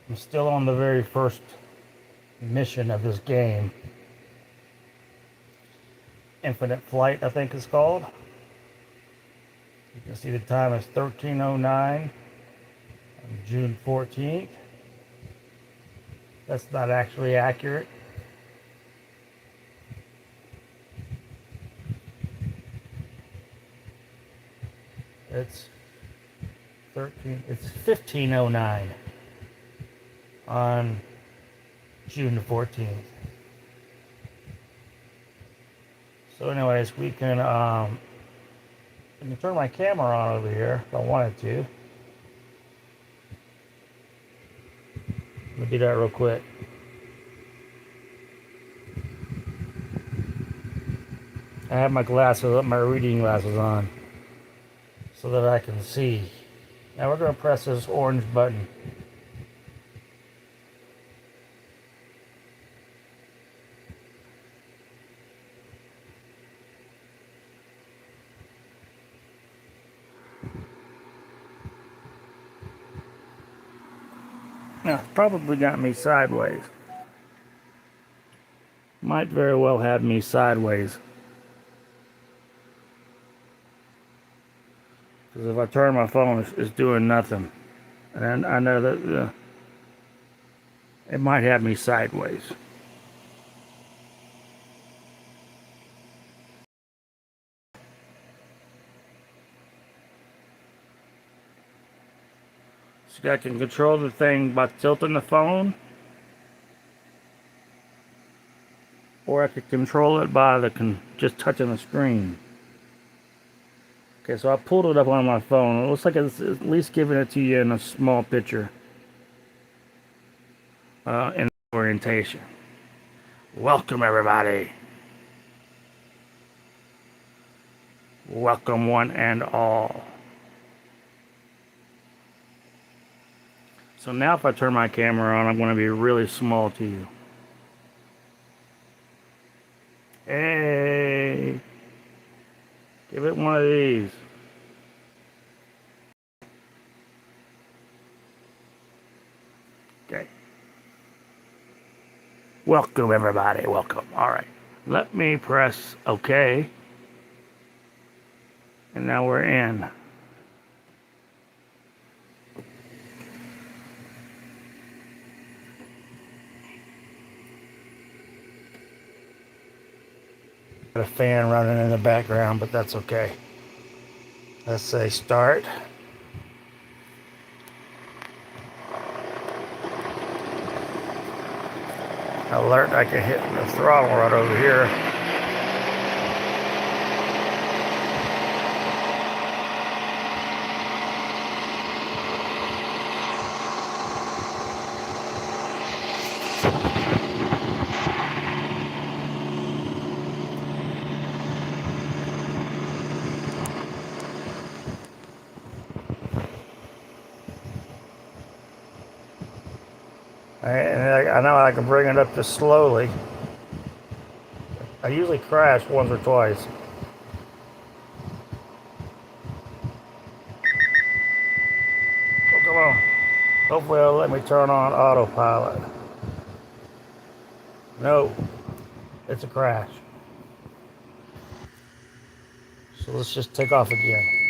I'm still on the very first mission of this game. Infinite Flight, I think it's called. You can see the time is 13:09 on June 14th. That's not actually accurate. It's 15:09 on June 14th. So anyways, we can turn my camera on over here if I wanted to. Let me do that real quick. I have my glasses, my reading glasses on so that I can see. Now we're going to press this orange button. Now, it's probably got me sideways. Might very well have me sideways. Because if I turn my phone, it's doing nothing. And I know that it might have me sideways. So I can control the thing by tilting the phone. Or I could control it by just touching the screen. Okay, so I pulled it up on my phone. It looks like it's at least giving it to you in a small picture. In orientation. Welcome, everybody. Welcome, one and all. So now if I turn my camera on, I'm going to be really small to you. Hey, give it one of these. Okay. Welcome, everybody. Welcome. All right. Let me press OK. And now we're in. Got a fan running in the background, but that's okay. Let's say start. Alert, I can hit the throttle right over here. And I know I can bring it up just slowly. I usually crash once or twice. Oh, come on. Hopefully it'll let me turn on autopilot. No, it's a crash. So let's just take off again.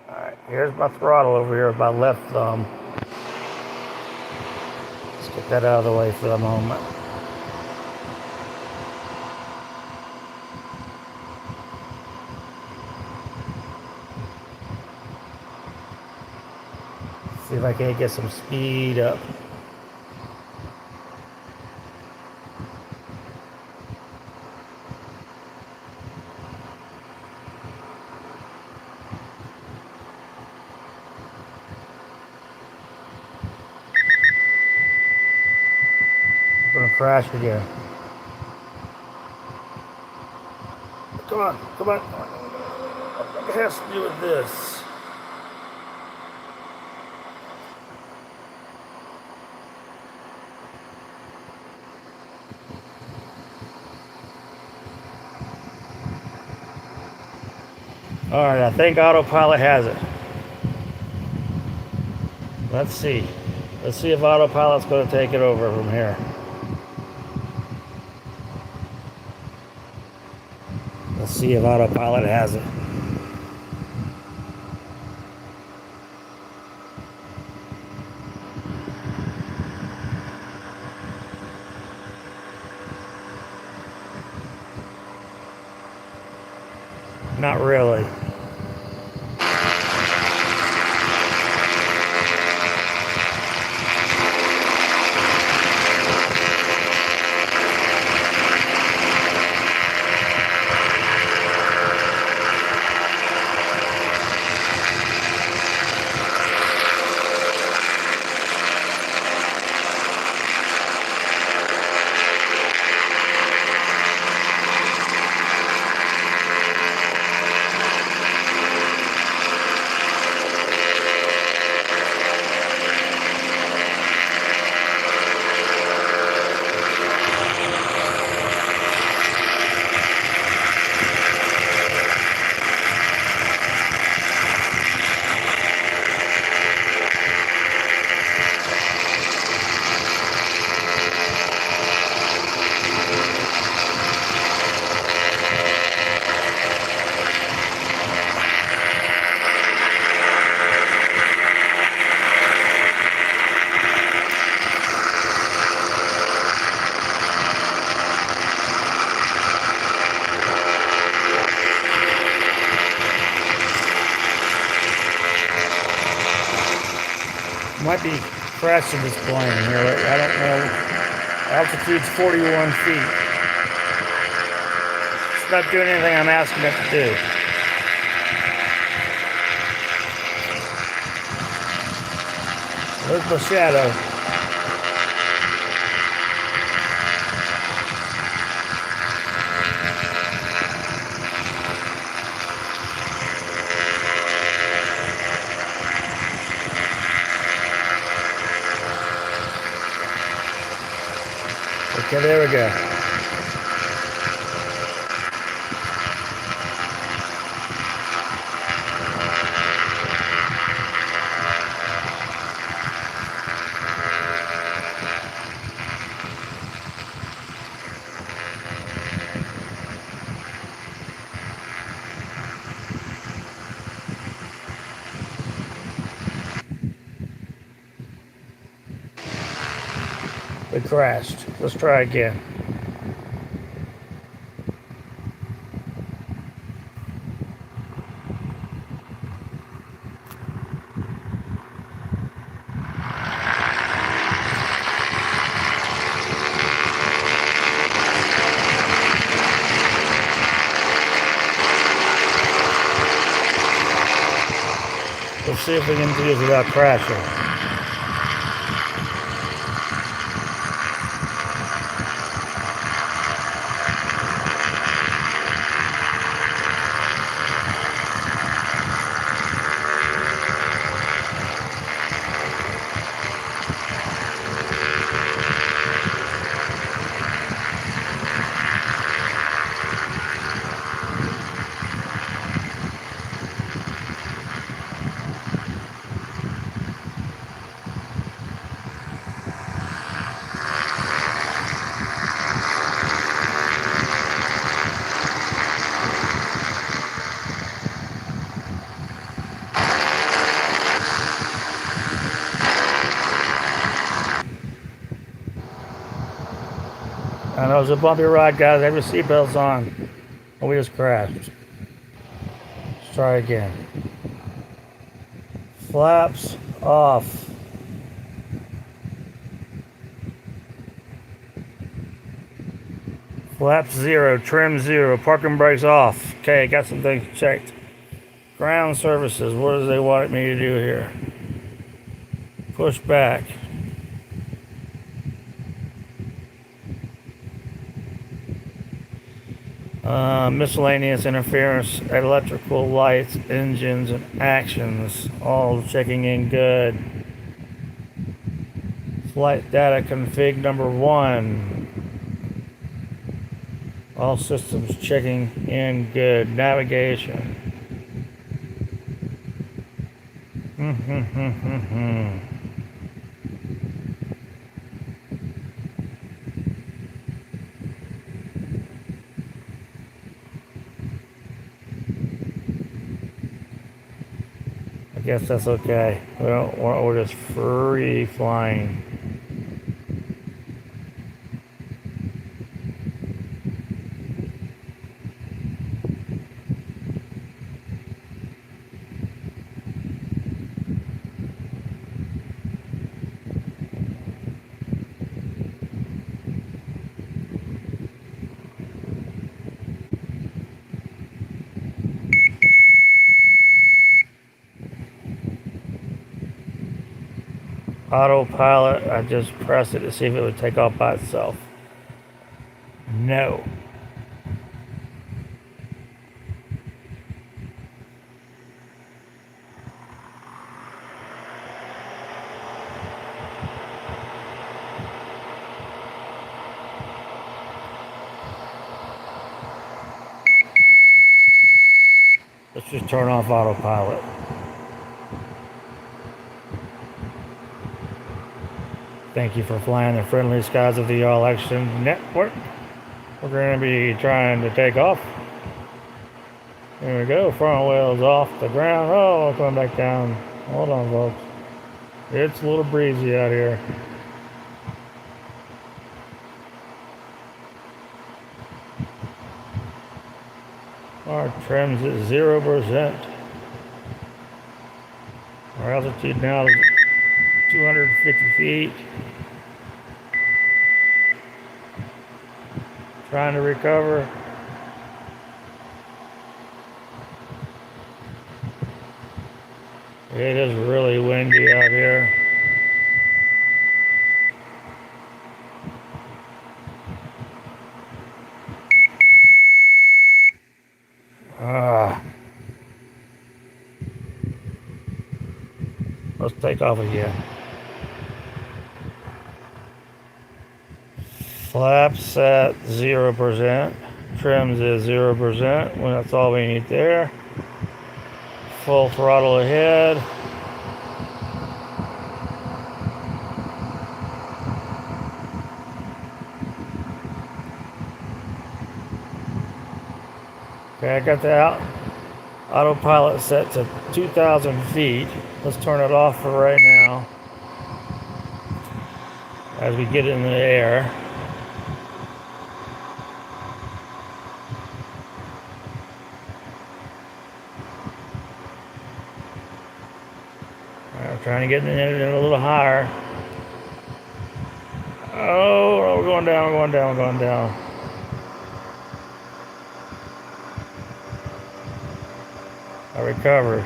Alright, here's my throttle over here with my left thumb. Let's get that out of the way for the moment. See if I can't get some speed up. I'm gonna crash again. Come on, come on. It has to do with this. Alright, I think autopilot has it. Let's see. Let's see if autopilot's going to take it over from here. Let's see if autopilot has it. Not really. Might be crashing this plane here. I don't know. Altitude's 41 feet. It's not doing anything I'm asking it to do. There's the shadow. Okay, there we go. It crashed. Let's try again. Let's see if we can do this without crashing. I know it was a bumpy ride, guys. Have your seatbelts on. And we just crashed. Let's try again. Flaps off. Flaps 0, trim 0, parking brakes off. Okay, got some things checked. Ground services, what do they want me to do here? Push back. Miscellaneous interference, electrical lights, engines, and actions, all checking in good. Flight data config number 1. All systems checking in good. Navigation. Guess that's okay. We're just free flying. Autopilot, I just pressed it to see if it would take off by itself. No. Let's just turn off autopilot. Thank you for flying the friendly skies of the All Action Network. We're going to be trying to take off. There we go. Front wheels off the ground. Oh, coming back down. Hold on, folks. It's a little breezy out here. Our trim's at 0%. Our altitude now is 250 feet. Trying to recover. It is really windy out here. Let's take off again. Flaps at 0%. Trims is 0%. Well, that's all we need there. Full throttle ahead. Okay, I got the autopilot set to 2,000 feet. Let's turn it off for right now as we get in the air. I'm trying to get in a little higher. Oh, we're going down, we're going down, we're going down. I recovered.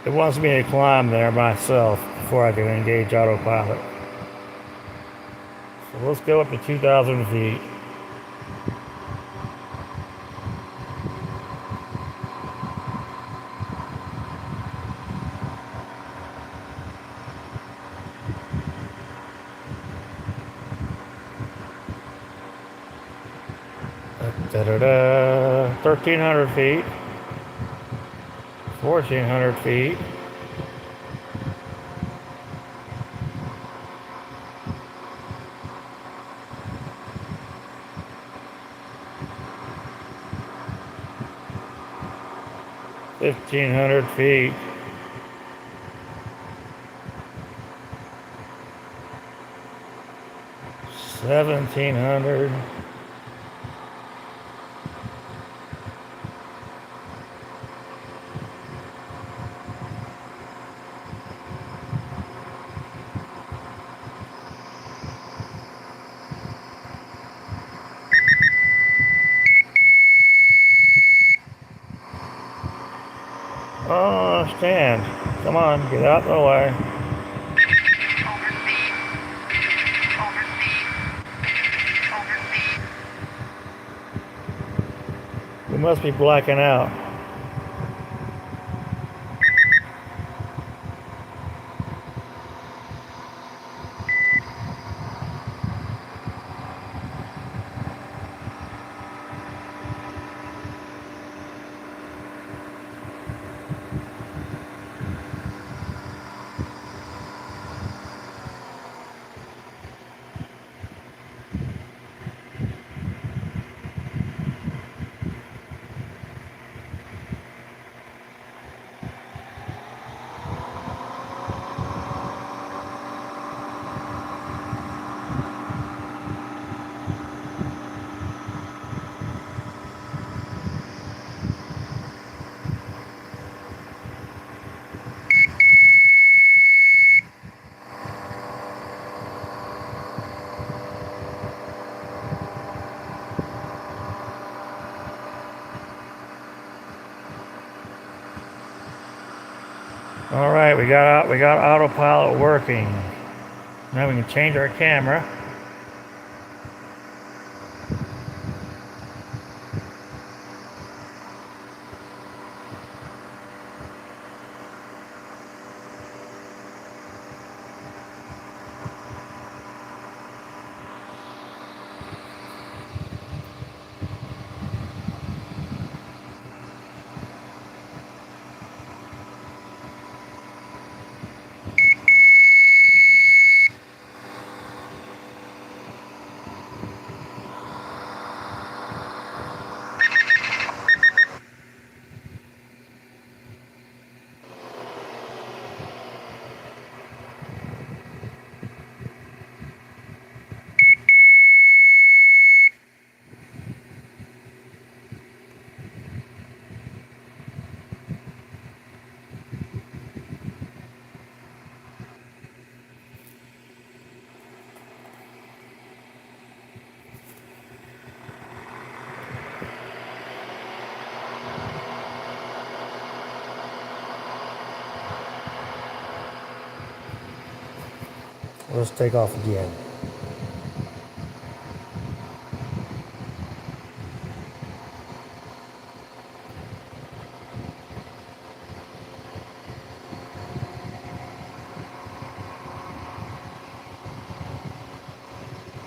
It wants me to climb there myself before I can engage autopilot. So let's go up to 2,000 feet. Da-da-da. 1,300 feet. 1,400 feet. $1,500 feet. $1,700. Oh, stand. Come on, get out of the way. We must be blacking out. All right, we got autopilot working. Now we can change our camera. Let's take off again.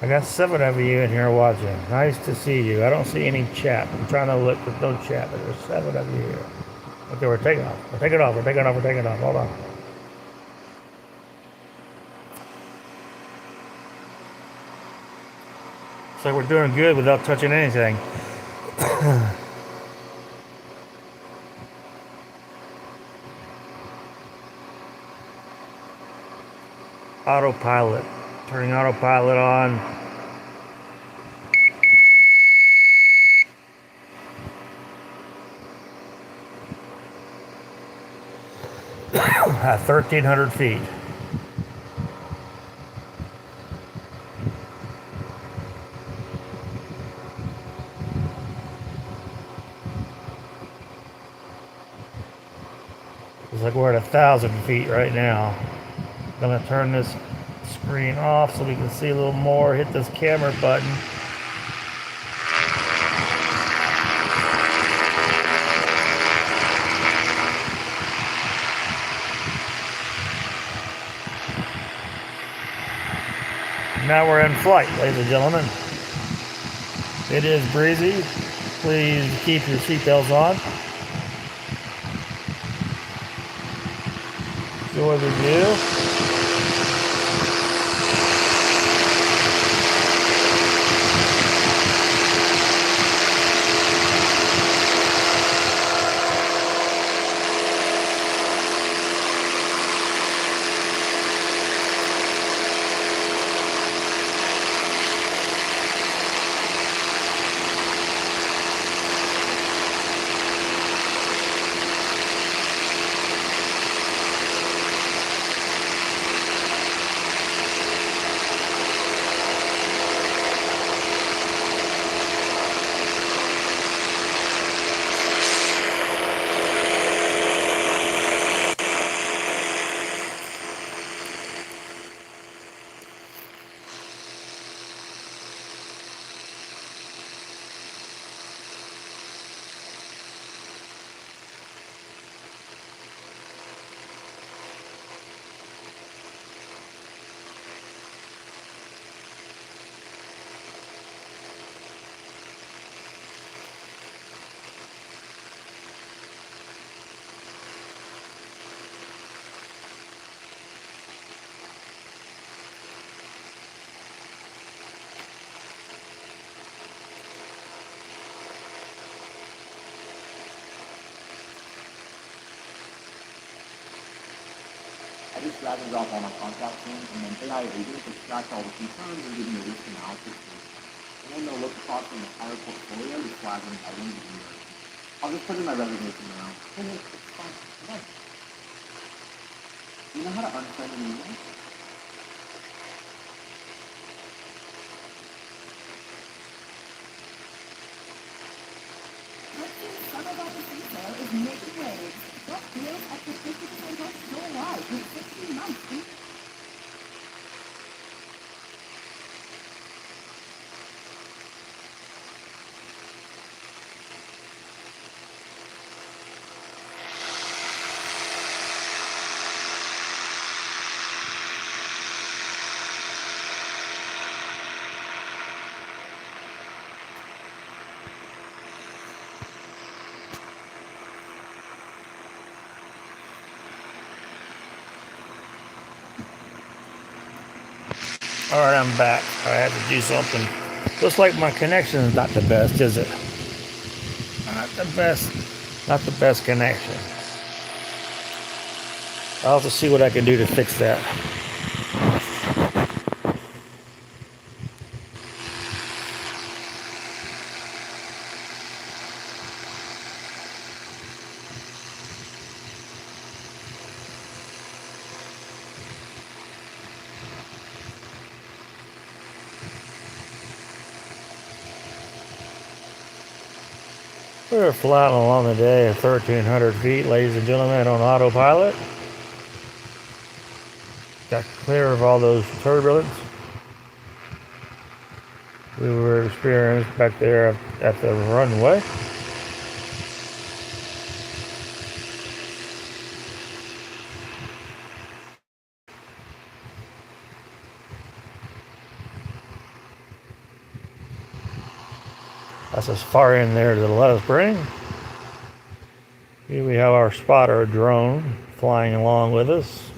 I got 7 of you in here watching. Nice to see you. I don't see any chat. I'm trying to look with no chat, but there's 7 of you here. Okay, we're taking off. We're taking off. We're taking off. We're taking off. Hold on. Looks like we're doing good without touching anything. Autopilot. Turning autopilot on. At 1,300 feet. Looks like we're at 1,000 feet right now. I'm gonna turn this screen off so we can see a little more. Hit this camera button. Now we're in flight, ladies and gentlemen. It is breezy. Please keep your seatbelts on. Enjoy the view. I just drag and drop all my contacts in, and then AI agents extract all the key terms and give me a risk analysis. And then they'll look across the entire portfolio to flag any items in there. I'll just put in my resignation now. Okay, it's fine. I'm done. Do you know how to unsend an email? Some of our retail is making waves. What deals up to 50% off store-wide with 16 months free. Alright, I'm back. I had to do something. Looks like my connection is not the best, is it? Not the best. Not the best connection. I'll have to see what I can do to fix that. We're flying along the day at 1,300 feet, ladies and gentlemen, on autopilot. Got clear of all those turbulence we were experiencing back there at the runway. That's as far in there to let us bring. Here we have our spotter drone flying along with us.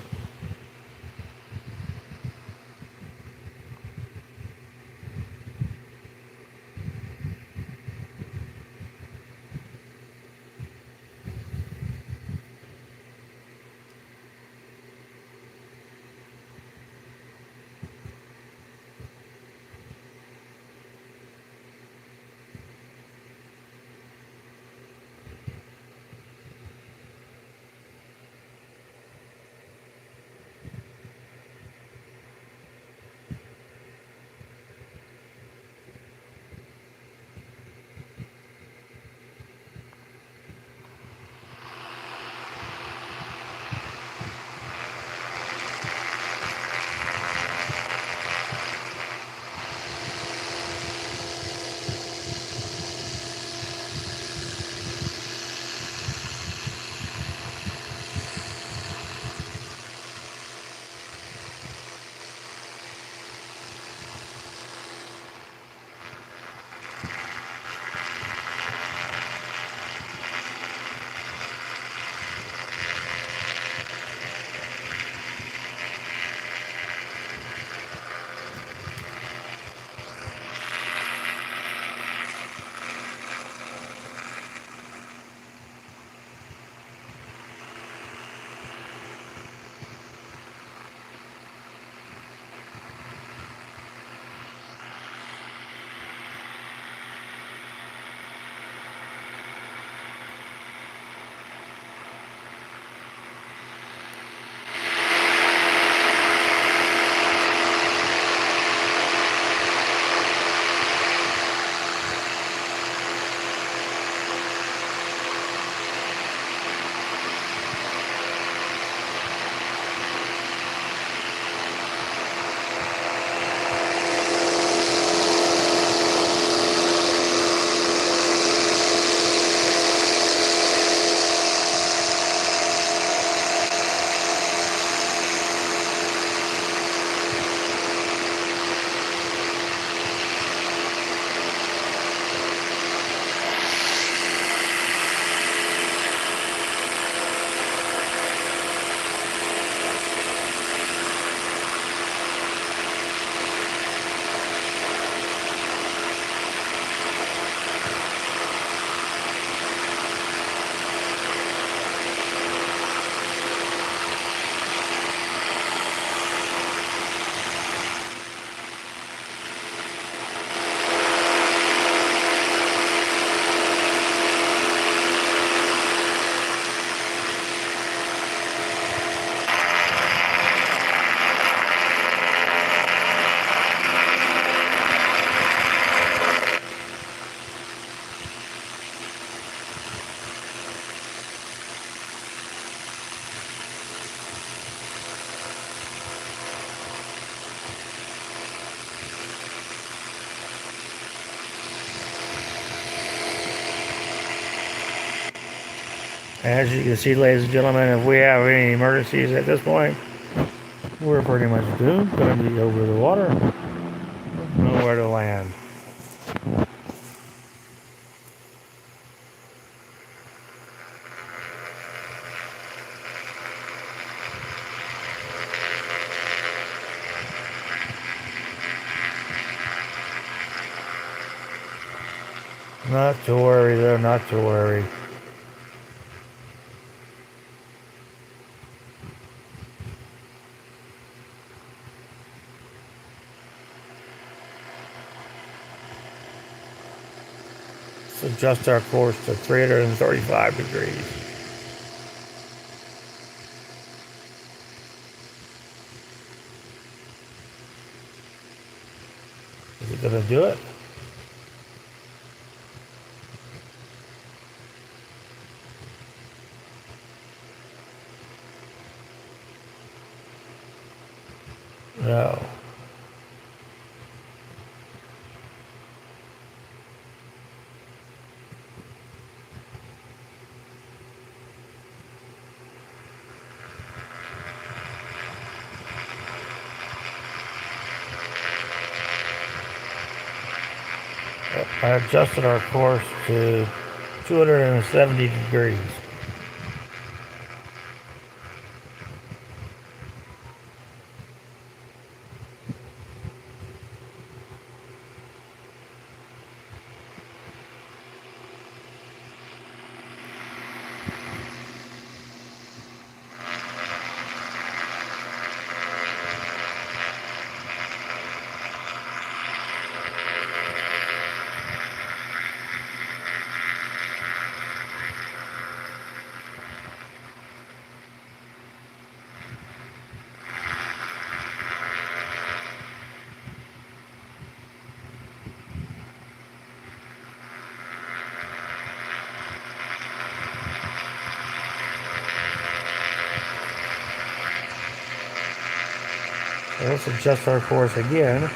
As you can see, ladies and gentlemen, if we have any emergencies at this point, we're pretty much doomed. Going to be over the water, nowhere to land. Not to worry, though, not to worry. Let's adjust our course to 335 degrees. Is it going to do it? No. I adjusted our course to 270 degrees. So let's adjust our course again.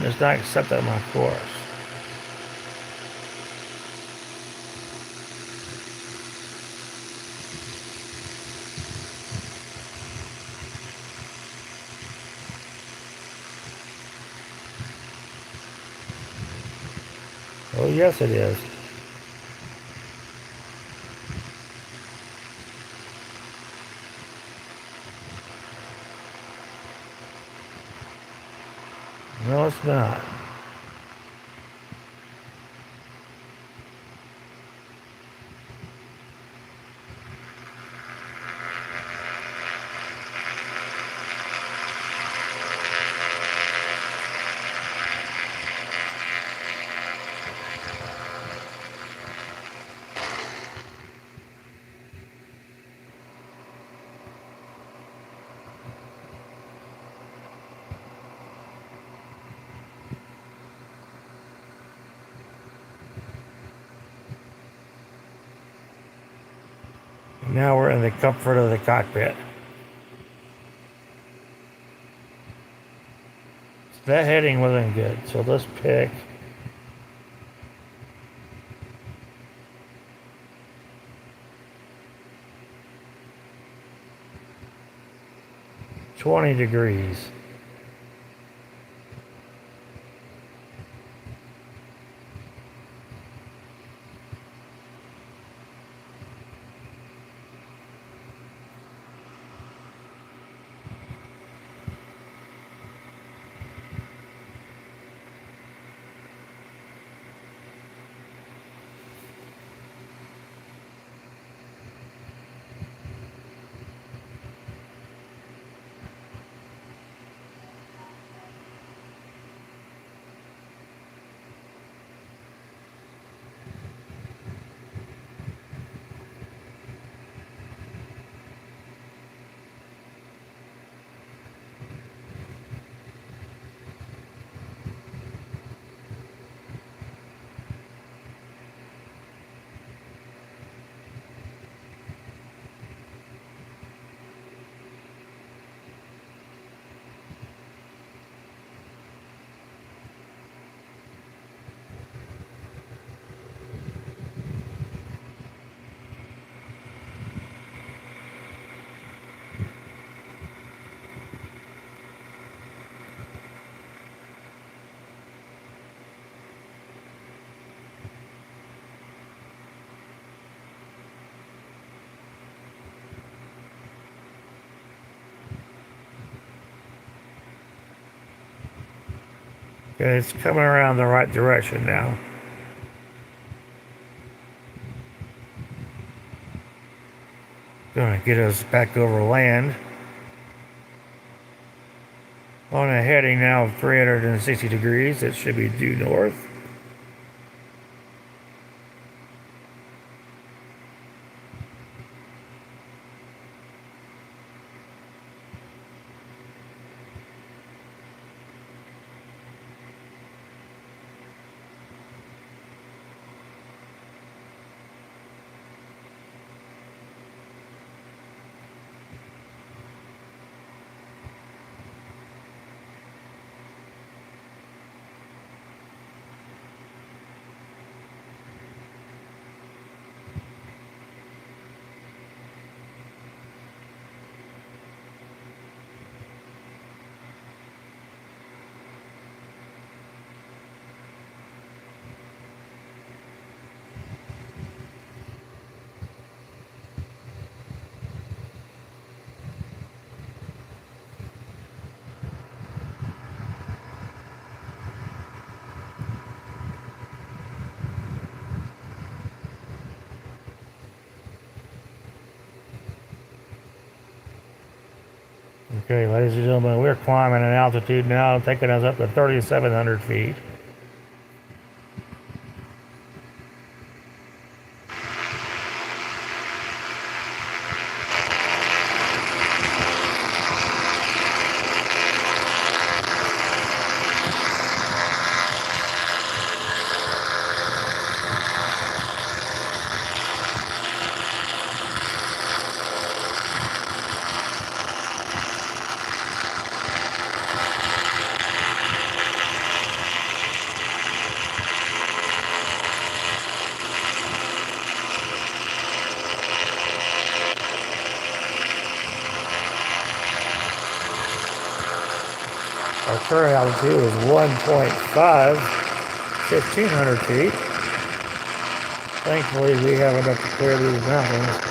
It's not accepting my course. Oh, yes, it is. No, it's not. Now we're in the comfort of the cockpit. That heading wasn't good, so let's pick $20. Okay, it's coming around the right direction now. Gonna get us back over land. On a heading now of 360 degrees, it should be due north. Okay, ladies and gentlemen, we're climbing an altitude now, taking us up to 3,700 feet. Our current altitude is 1.5, 1,500 feet. Thankfully, we have enough to clear these mountains.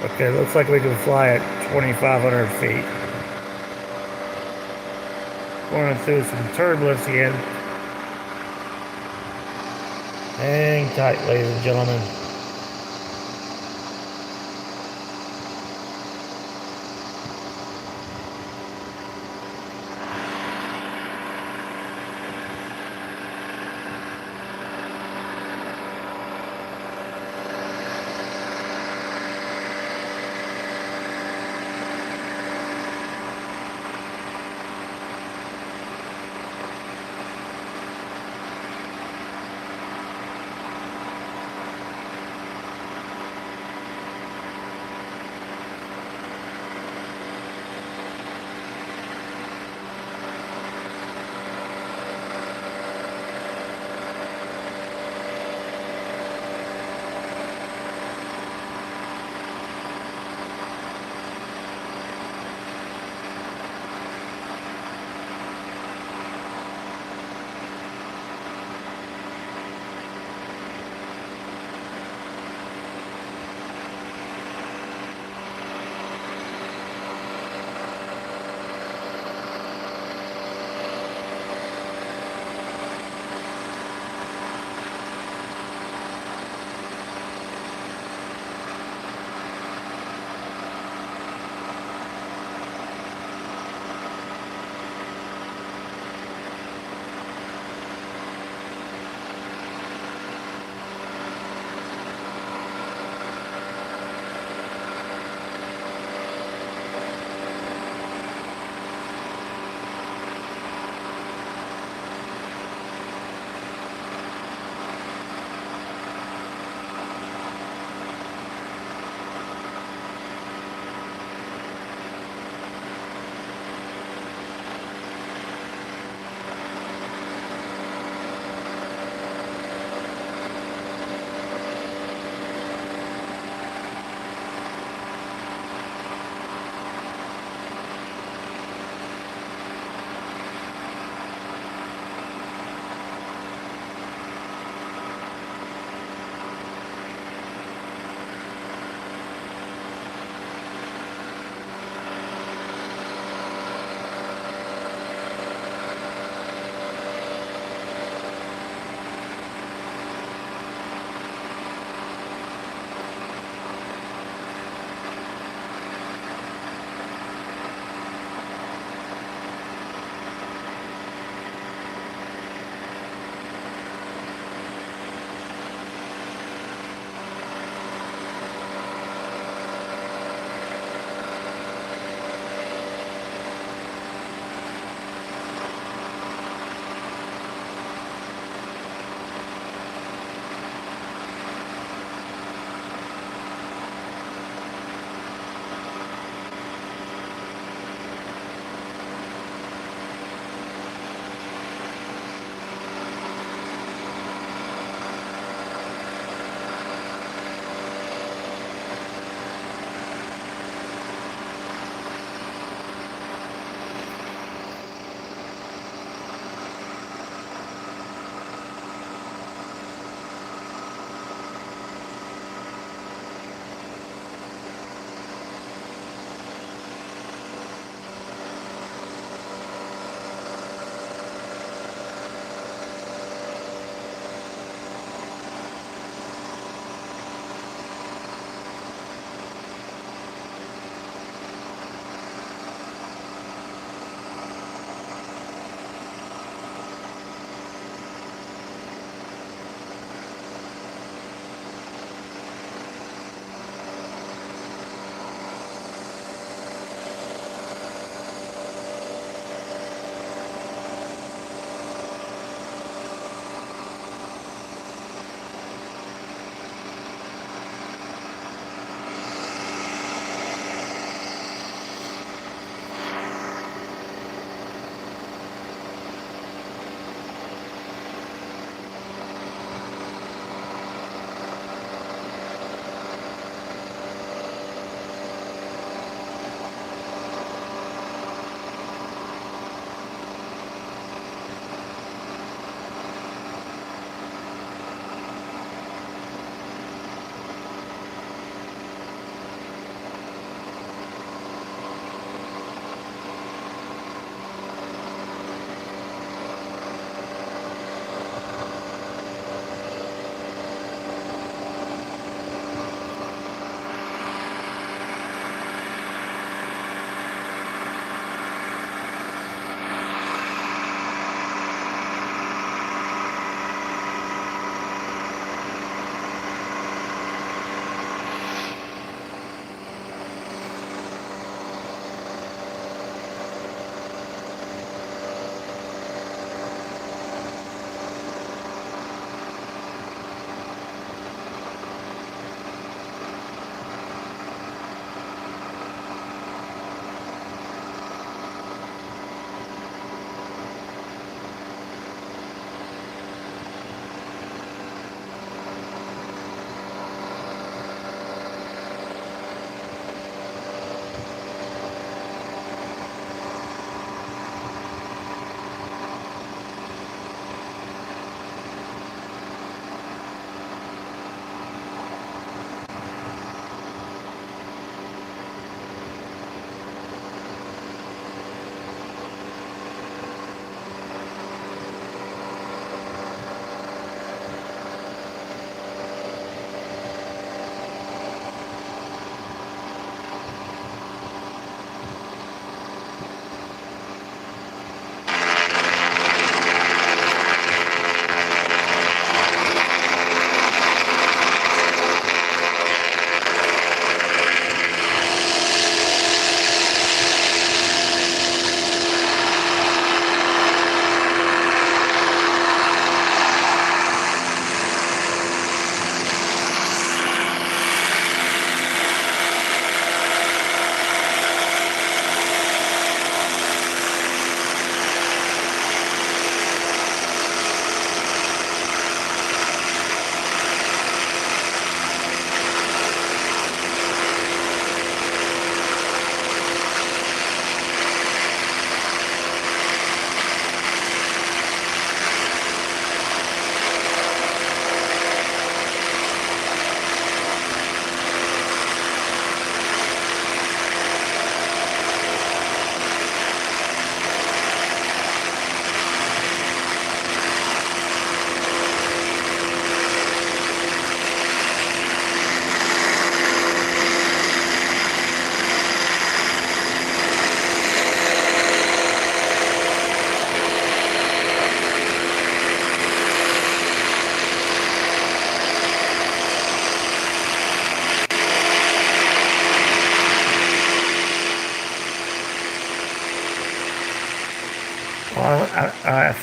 Okay, looks like we can fly at 2,500 feet. Going through some turbulence again. Hang tight, ladies and gentlemen.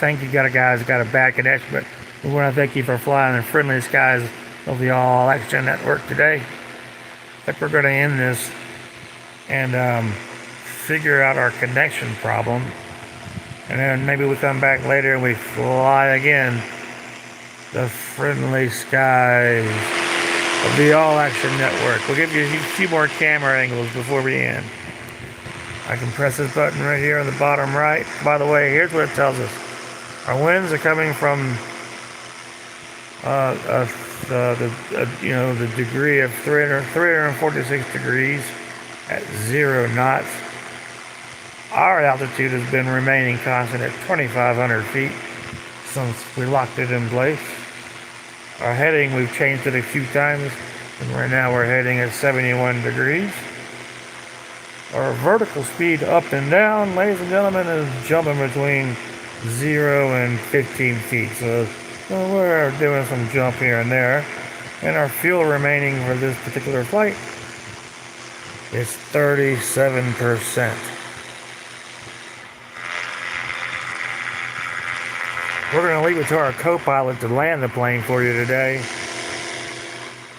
think you guys got a bad connection, but we want to thank you for flying in friendly skies of the All Action Network today. I think we're going to end this and figure out our connection problem, and then maybe we come back later and we fly again the friendly skies of the All Action Network. We'll give you a few more camera angles before we end. I can press this button right here on the bottom right. By the way, here's what it tells us. Our winds are coming from the degree of 346 degrees at 0 knots. Our altitude has been remaining constant at 2,500 feet since we locked it in place. Our heading, we've changed it a few times, and right now we're heading at 71 degrees. Our vertical speed up and down, ladies and gentlemen, is jumping between 0 and 15 feet. So we're doing some jump here and there. And our fuel remaining for this particular flight is 37%. We're going to leave it to our co-pilot to land the plane for you today.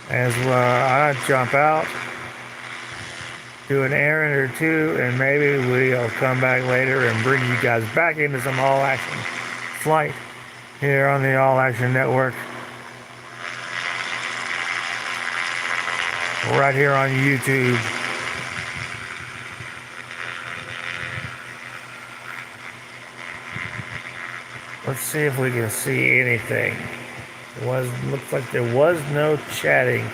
As I jump out, do an errand or two, and maybe we'll come back later and bring you guys back into some all-action flight here on the All Action Network. Right here on YouTube. Let's see if we can see anything. Looks like there was no chatting.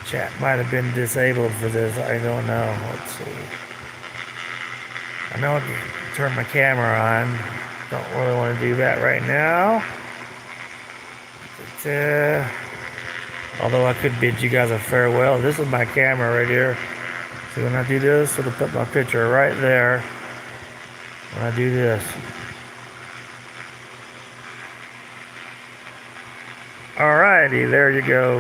Chat might have been disabled for this. I don't know. Let's see. I know I can turn my camera on. Don't really want to do that right now. But, although I could bid you guys a farewell. This is my camera right here. So when I do this, it'll put my picture right there. When I do this. Alrighty, there you go.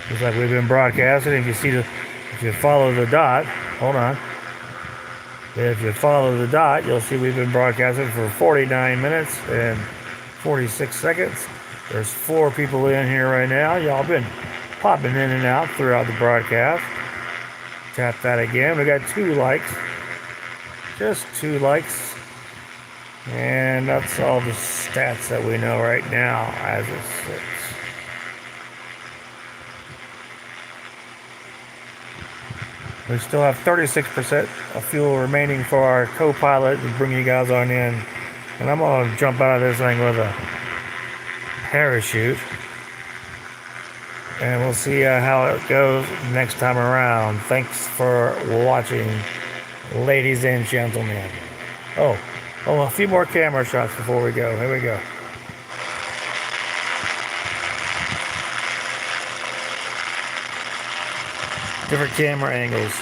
Looks like we've been broadcasting. If you follow the dot, hold on. If you follow the dot, you'll see we've been broadcasting for 49 minutes and 46 seconds. There's 4 people in here right now. Y'all been popping in and out throughout the broadcast. Tap that again. We got 2 likes. Just 2 likes. And that's all the stats that we know right now as it sits. We still have 36% of fuel remaining for our co-pilot to bring you guys on in. And I'm going to jump out of this thing with a parachute. And we'll see how it goes next time around. Thanks for watching, ladies and gentlemen. Oh, a few more camera shots before we go. Here we go. Different camera angles.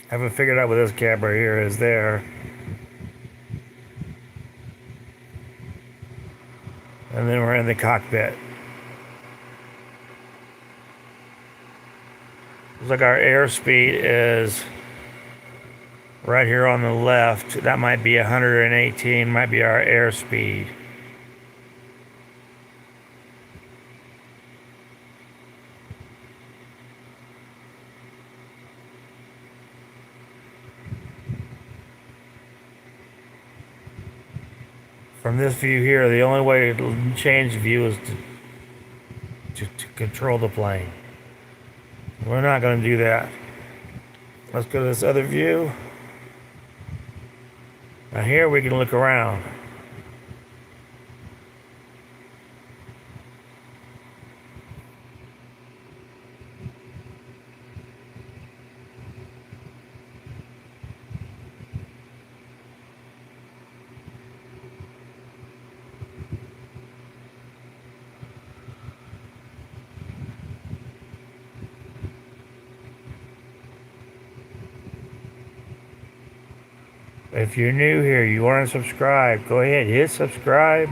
I haven't figured out what this camera here is there. And then we're in the cockpit. Looks like our airspeed is right here on the left. That might be 118, might be our airspeed. From this view here, the only way to change the view is to control the plane. We're not going to do that. Let's go to this other view. Now here we can look around. If you're new here, you want to subscribe, go ahead, hit subscribe,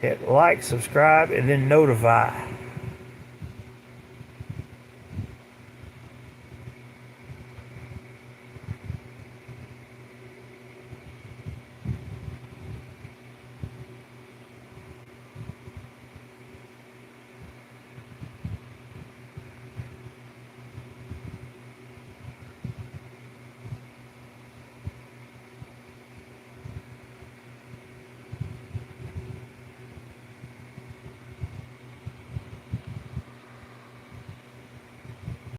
hit like, subscribe, and then notify.